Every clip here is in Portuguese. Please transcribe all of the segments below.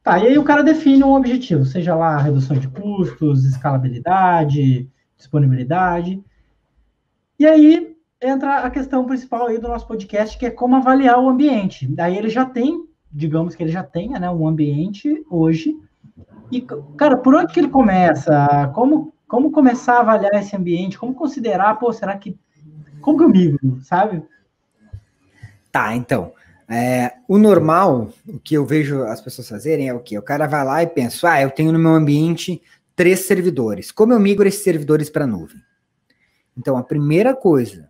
Tá, e aí o cara define um objetivo, seja lá redução de custos, escalabilidade, disponibilidade. E aí entra a questão principal aí do nosso podcast, que é como avaliar o ambiente. Daí ele já tem, digamos que ele já tenha, né, um ambiente hoje. E, cara, por onde que ele começa? Como começar a avaliar esse ambiente? Como considerar, pô, será que... Como que eu migro, sabe? Tá, então, o normal, o que eu vejo as pessoas fazerem é o quê? O cara vai lá e pensa, eu tenho no meu ambiente 3 servidores. Como eu migro esses servidores para a nuvem? Então, a primeira coisa,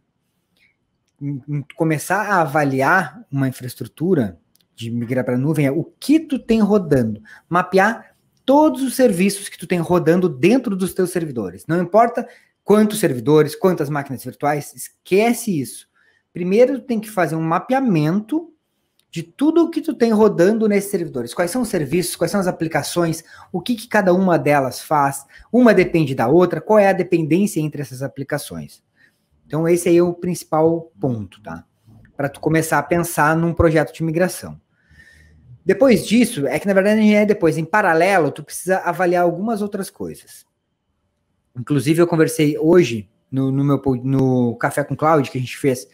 começar a avaliar uma infraestrutura de migrar para a nuvem é o que tu tem rodando. Mapear todos os serviços que tu tem rodando dentro dos teus servidores. Não importa quantos servidores, quantas máquinas virtuais, esquece isso. Primeiro, tu tem que fazer um mapeamento de tudo o que tu tem rodando nesses servidores. Quais são os serviços, quais são as aplicações, o que cada uma delas faz, uma depende da outra, qual é a dependência entre essas aplicações. Então esse aí é o principal ponto, tá? Para tu começar a pensar num projeto de migração. Depois disso, é que na verdade depois, em paralelo, tu precisa avaliar algumas outras coisas. Inclusive eu conversei hoje no Café com Cloud, que a gente fez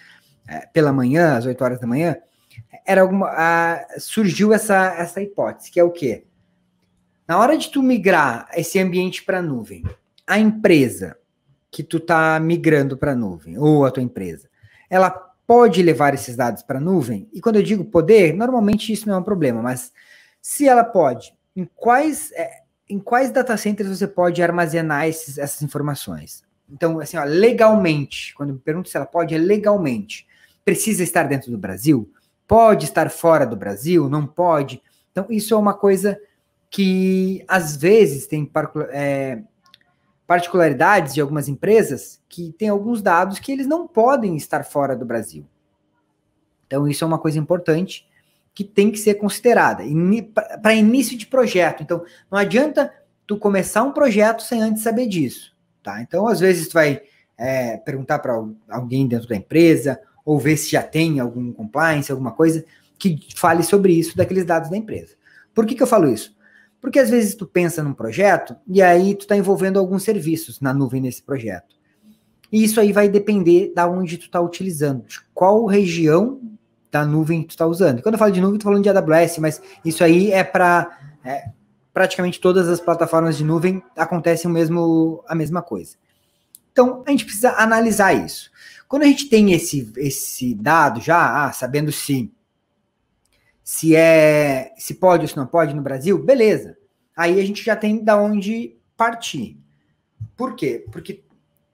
pela manhã, às 8 horas da manhã, surgiu essa hipótese, que é o quê? Na hora de tu migrar esse ambiente para a nuvem, a empresa que tu tá migrando para a nuvem, ou a tua empresa, ela pode levar esses dados para a nuvem? E quando eu digo poder, normalmente isso não é um problema, mas se ela pode, em quais data centers você pode armazenar essas informações? Então, assim, legalmente, quando eu me pergunto se ela pode, é legalmente. Precisa estar dentro do Brasil? Pode estar fora do Brasil? Não pode? Então, isso é uma coisa que, às vezes, tem particularidades de algumas empresas que têm alguns dados que eles não podem estar fora do Brasil. Então, isso é uma coisa importante que tem que ser considerada para início de projeto. Então, não adianta tu começar um projeto sem antes saber disso, tá? Então, às vezes, tu vai perguntar para alguém dentro da empresa ou ver se já tem algum compliance, alguma coisa que fale sobre isso, daqueles dados da empresa. Por que eu falo isso? Porque às vezes tu pensa num projeto e aí tu está envolvendo alguns serviços na nuvem nesse projeto. E isso aí vai depender da onde tu está utilizando, de qual região da nuvem tu está usando. E quando eu falo de nuvem, eu tô falando de AWS, mas isso aí é para praticamente todas as plataformas de nuvem acontece a mesma coisa. Então, a gente precisa analisar isso. Quando a gente tem esse dado já, sabendo se pode ou se não pode no Brasil, beleza. Aí a gente já tem da onde partir. Por quê? Porque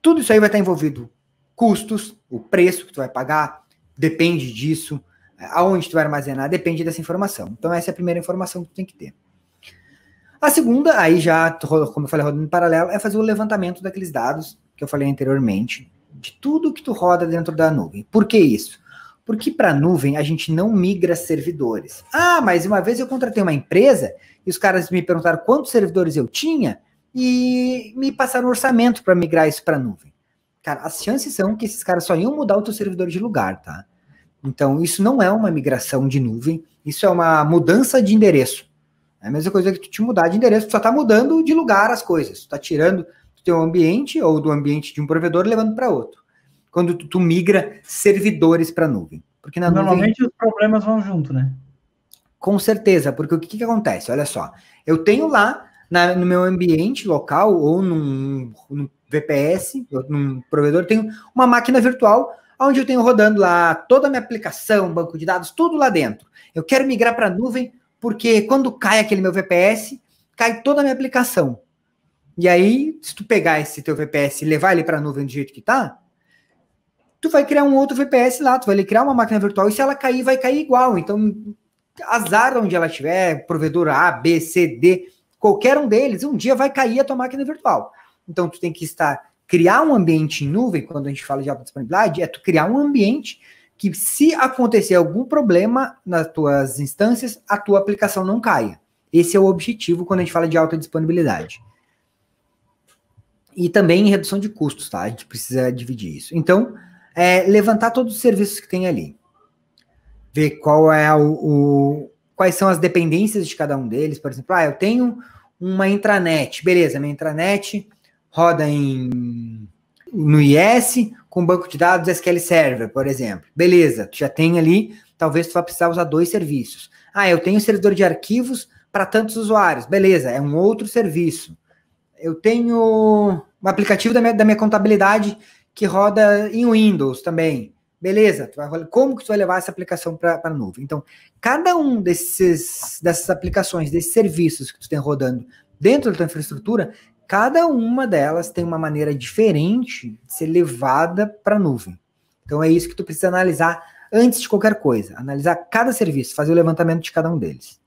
tudo isso aí vai estar envolvido custos, o preço que tu vai pagar, depende disso, aonde tu vai armazenar, depende dessa informação. Então essa é a primeira informação que tu tem que ter. A segunda, aí já, como eu falei, rodando em paralelo, é fazer o levantamento daqueles dados que eu falei anteriormente, de tudo que tu roda dentro da nuvem. Por que isso? Porque para a nuvem a gente não migra servidores. Mas uma vez eu contratei uma empresa e os caras me perguntaram quantos servidores eu tinha e me passaram um orçamento para migrar isso para a nuvem. Cara, as chances são que esses caras só iam mudar o teu servidor de lugar, tá? Então, isso não é uma migração de nuvem, isso é uma mudança de endereço. É a mesma coisa que tu te mudar de endereço, tu só tá mudando de lugar as coisas. Tu tá tirando do teu ambiente ou do ambiente de um provedor e levando para outro. Quando tu migra servidores para a nuvem. Porque na Normalmente nuvem, os problemas vão junto, né? Com certeza, porque o que acontece? Olha só, eu tenho lá no meu ambiente local ou num VPS, ou num provedor, tenho uma máquina virtual onde eu tenho rodando lá toda a minha aplicação, banco de dados, tudo lá dentro. Eu quero migrar para a nuvem porque quando cai aquele meu VPS, cai toda a minha aplicação. E aí, se tu pegar esse teu VPS e levar ele para a nuvem do jeito que tá, tu vai criar um outro VPS lá, tu vai criar uma máquina virtual e se ela cair, vai cair igual. Então, azar onde ela estiver, provedor A, B, C, D, qualquer um deles, um dia vai cair a tua máquina virtual. Então, tu tem que criar um ambiente em nuvem, quando a gente fala de alta disponibilidade, é tu criar um ambiente que se acontecer algum problema nas tuas instâncias, a tua aplicação não caia. Esse é o objetivo quando a gente fala de alta disponibilidade. E também redução de custos, tá? A gente precisa dividir isso. Então, levantar todos os serviços que tem ali. Ver quais quais são as dependências de cada um deles. Por exemplo, eu tenho uma intranet. Beleza, minha intranet roda no IS com banco de dados SQL Server, por exemplo. Beleza, tu já tem ali, talvez tu vá precisar usar 2 serviços. Eu tenho servidor de arquivos para tantos usuários. Beleza, é um outro serviço. Eu tenho um aplicativo da minha contabilidade que roda em Windows também. Beleza, como que tu vai levar essa aplicação para a nuvem? Então, cada um dessas aplicações, desses serviços que tu tem rodando dentro da tua infraestrutura, cada uma delas tem uma maneira diferente de ser levada para a nuvem. Então, é isso que tu precisa analisar antes de qualquer coisa. Analisar cada serviço, fazer o levantamento de cada um deles.